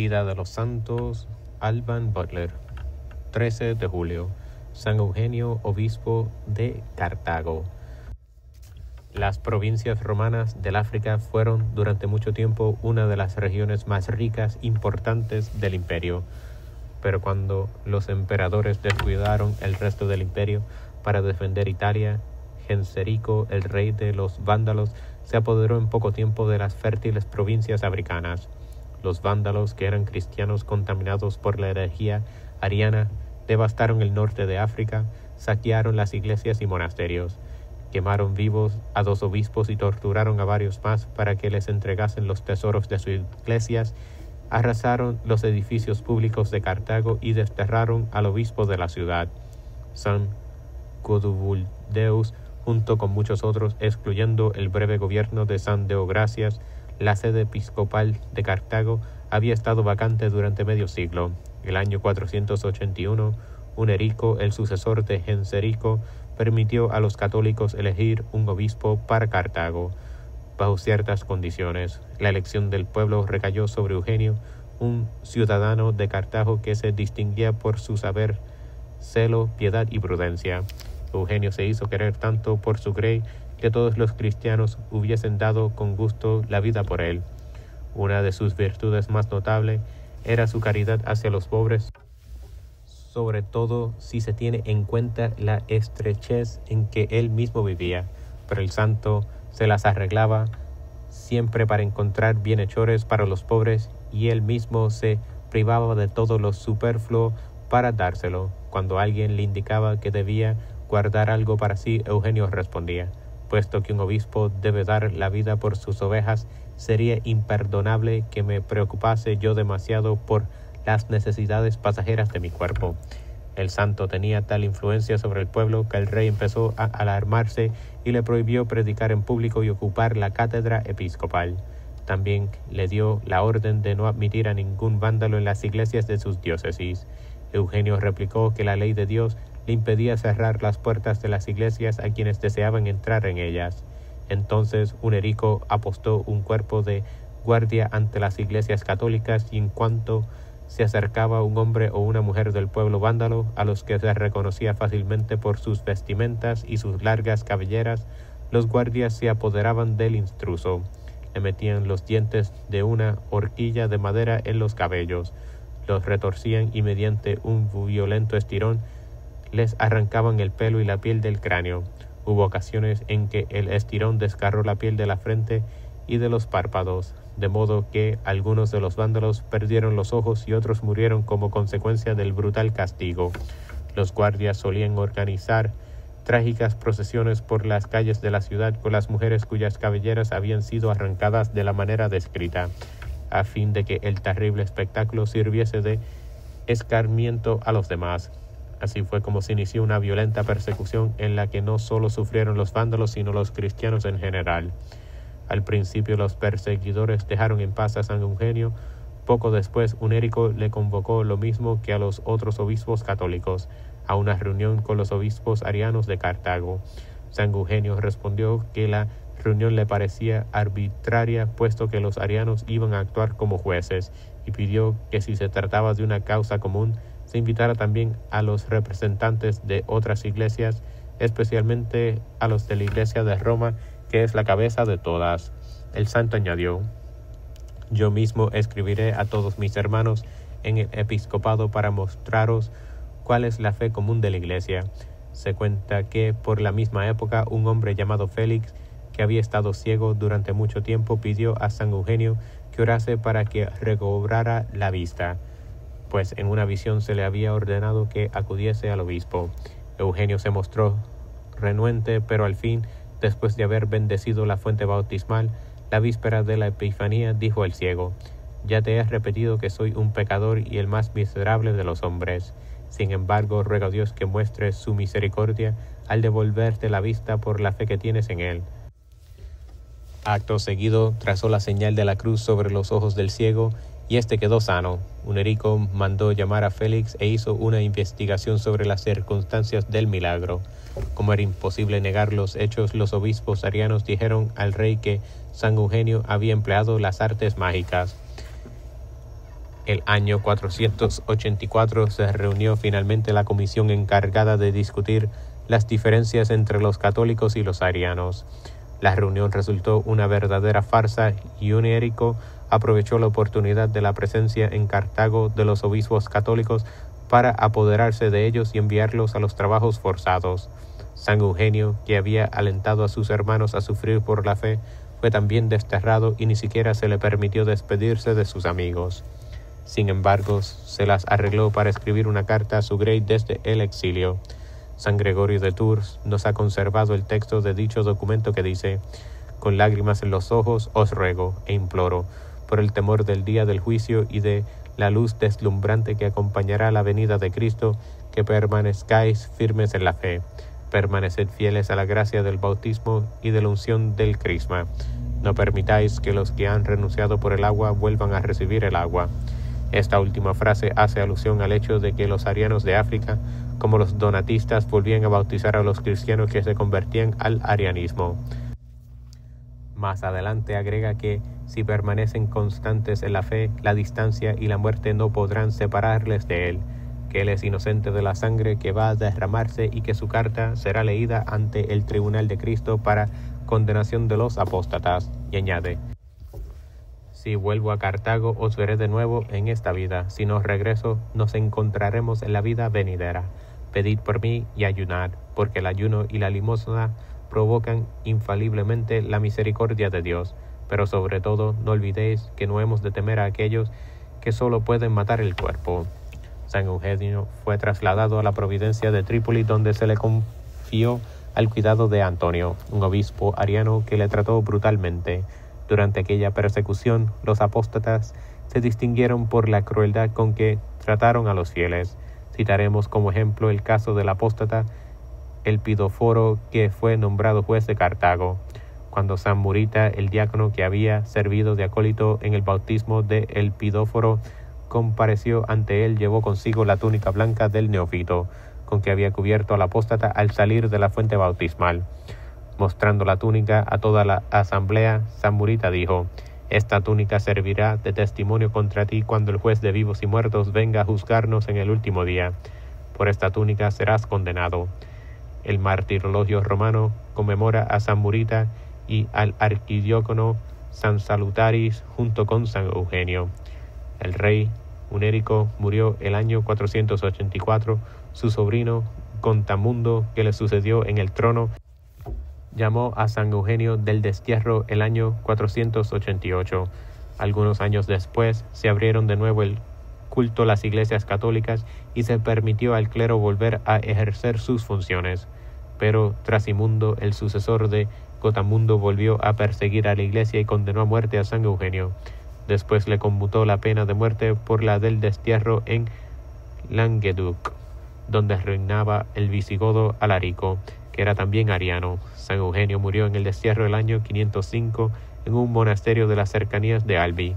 Vida de los santos. Alban Butler. 13 de julio. San Eugenio, obispo de Cartago. Las provincias romanas del África fueron durante mucho tiempo una de las regiones más ricas e importantes del imperio. Pero cuando los emperadores descuidaron el resto del imperio para defender Italia, Genserico, el rey de los vándalos, se apoderó en poco tiempo de las fértiles provincias africanas. Los vándalos, que eran cristianos contaminados por la herejía ariana, devastaron el norte de África, saquearon las iglesias y monasterios, quemaron vivos a 2 obispos y torturaron a varios más para que les entregasen los tesoros de sus iglesias, arrasaron los edificios públicos de Cartago y desterraron al obispo de la ciudad. San Codubuldeus, junto con muchos otros, excluyendo el breve gobierno de San Deogracias, la sede episcopal de Cartago, había estado vacante durante medio siglo. El año 481, Hunerico, el sucesor de Genserico, permitió a los católicos elegir un obispo para Cartago, bajo ciertas condiciones. La elección del pueblo recayó sobre Eugenio, un ciudadano de Cartago que se distinguía por su saber, celo, piedad y prudencia. Eugenio se hizo querer tanto por su grey que todos los cristianos hubiesen dado con gusto la vida por él. Una de sus virtudes más notables era su caridad hacia los pobres, sobre todo si se tiene en cuenta la estrechez en que él mismo vivía, pero el santo se las arreglaba siempre para encontrar bienhechores para los pobres, y él mismo se privaba de todo lo superfluo para dárselo. Cuando alguien le indicaba que debía guardar algo para sí, Eugenio respondía: puesto que un obispo debe dar la vida por sus ovejas, sería imperdonable que me preocupase yo demasiado por las necesidades pasajeras de mi cuerpo. El santo tenía tal influencia sobre el pueblo que el rey empezó a alarmarse y le prohibió predicar en público y ocupar la cátedra episcopal. También le dio la orden de no admitir a ningún vándalo en las iglesias de sus diócesis. Eugenio replicó que la ley de Dios le impedía cerrar las puertas de las iglesias a quienes deseaban entrar en ellas. Entonces Hunerico apostó un cuerpo de guardia ante las iglesias católicas, y en cuanto se acercaba un hombre o una mujer del pueblo vándalo, a los que se reconocía fácilmente por sus vestimentas y sus largas cabelleras, los guardias se apoderaban del intruso, le metían los dientes de una horquilla de madera en los cabellos, los retorcían y mediante un violento estirón les arrancaban el pelo y la piel del cráneo. Hubo ocasiones en que el estirón desgarró la piel de la frente y de los párpados, de modo que algunos de los vándalos perdieron los ojos y otros murieron como consecuencia del brutal castigo. Los guardias solían organizar trágicas procesiones por las calles de la ciudad con las mujeres cuyas cabelleras habían sido arrancadas de la manera descrita, a fin de que el terrible espectáculo sirviese de escarmiento a los demás. Así fue como se inició una violenta persecución en la que no solo sufrieron los vándalos, sino los cristianos en general. Al principio los perseguidores dejaron en paz a San Eugenio. Poco después, Hunerico le convocó, lo mismo que a los otros obispos católicos, a una reunión con los obispos arianos de Cartago. San Eugenio respondió que la reunión le parecía arbitraria, puesto que los arianos iban a actuar como jueces, y pidió que si se trataba de una causa común, se invitara también a los representantes de otras iglesias, especialmente a los de la Iglesia de Roma, que es la cabeza de todas. El santo añadió: yo mismo escribiré a todos mis hermanos en el episcopado para mostraros cuál es la fe común de la Iglesia. Se cuenta que por la misma época un hombre llamado Félix, que había estado ciego durante mucho tiempo, pidió a San Eugenio que orase para que recobrara la vista, pues en una visión se le había ordenado que acudiese al obispo. Eugenio se mostró renuente, pero al fin, después de haber bendecido la fuente bautismal, la víspera de la Epifanía, dijo el ciego: ya te he repetido que soy un pecador y el más miserable de los hombres. Sin embargo, ruego a Dios que muestre su misericordia al devolverte la vista por la fe que tienes en él. Acto seguido, trazó la señal de la cruz sobre los ojos del ciego, y éste quedó sano. Hunerico mandó llamar a Félix e hizo una investigación sobre las circunstancias del milagro. Como era imposible negar los hechos, los obispos arianos dijeron al rey que San Eugenio había empleado las artes mágicas. El año 484 se reunió finalmente la comisión encargada de discutir las diferencias entre los católicos y los arianos. La reunión resultó una verdadera farsa y Unérico aprovechó la oportunidad de la presencia en Cartago de los obispos católicos para apoderarse de ellos y enviarlos a los trabajos forzados. San Eugenio, que había alentado a sus hermanos a sufrir por la fe, fue también desterrado y ni siquiera se le permitió despedirse de sus amigos. Sin embargo, se las arregló para escribir una carta a su grey desde el exilio. San Gregorio de Tours nos ha conservado el texto de dicho documento que dice: «Con lágrimas en los ojos os ruego e imploro, por el temor del día del juicio y de la luz deslumbrante que acompañará la venida de Cristo, que permanezcáis firmes en la fe. Permaneced fieles a la gracia del bautismo y de la unción del crisma. No permitáis que los que han renunciado por el agua vuelvan a recibir el agua». Esta última frase hace alusión al hecho de que los arianos de África, como los donatistas, volvían a bautizar a los cristianos que se convertían al arianismo. Más adelante agrega que, si permanecen constantes en la fe, la distancia y la muerte no podrán separarles de él, que él es inocente de la sangre que va a derramarse y que su carta será leída ante el tribunal de Cristo para condenación de los apóstatas. Y añade: «Si vuelvo a Cartago, os veré de nuevo en esta vida. Si no regreso, nos encontraremos en la vida venidera. Pedid por mí y ayunad, porque el ayuno y la limosna provocan infaliblemente la misericordia de Dios. Pero sobre todo, no olvidéis que no hemos de temer a aquellos que solo pueden matar el cuerpo». San Eugenio fue trasladado a la providencia de Trípoli, donde se le confió al cuidado de Antonio, un obispo ariano que le trató brutalmente. Durante aquella persecución, los apóstatas se distinguieron por la crueldad con que trataron a los fieles. Citaremos como ejemplo el caso del apóstata Elpidóforo, que fue nombrado juez de Cartago. Cuando San Murita, el diácono que había servido de acólito en el bautismo de Elpidóforo, compareció ante él, llevó consigo la túnica blanca del neófito, con que había cubierto al apóstata al salir de la fuente bautismal. Mostrando la túnica a toda la asamblea, San Murita dijo: «Esta túnica servirá de testimonio contra ti cuando el juez de vivos y muertos venga a juzgarnos en el último día. Por esta túnica serás condenado». El martirologio romano conmemora a San Murita y al arquidiácono San Salutaris junto con San Eugenio. El rey Unérico murió el año 484. Su sobrino Contamundo, que le sucedió en el trono, llamó a San Eugenio del destierro el año 488. Algunos años después se abrieron de nuevo el culto las iglesias católicas y se permitió al clero volver a ejercer sus funciones. Pero Trasimundo, el sucesor de Cotamundo, volvió a perseguir a la iglesia y condenó a muerte a San Eugenio. Después le conmutó la pena de muerte por la del destierro en Languedoc, donde reinaba el visigodo Alarico, que era también ariano. San Eugenio murió en el destierro el año 505 en un monasterio de las cercanías de Albi.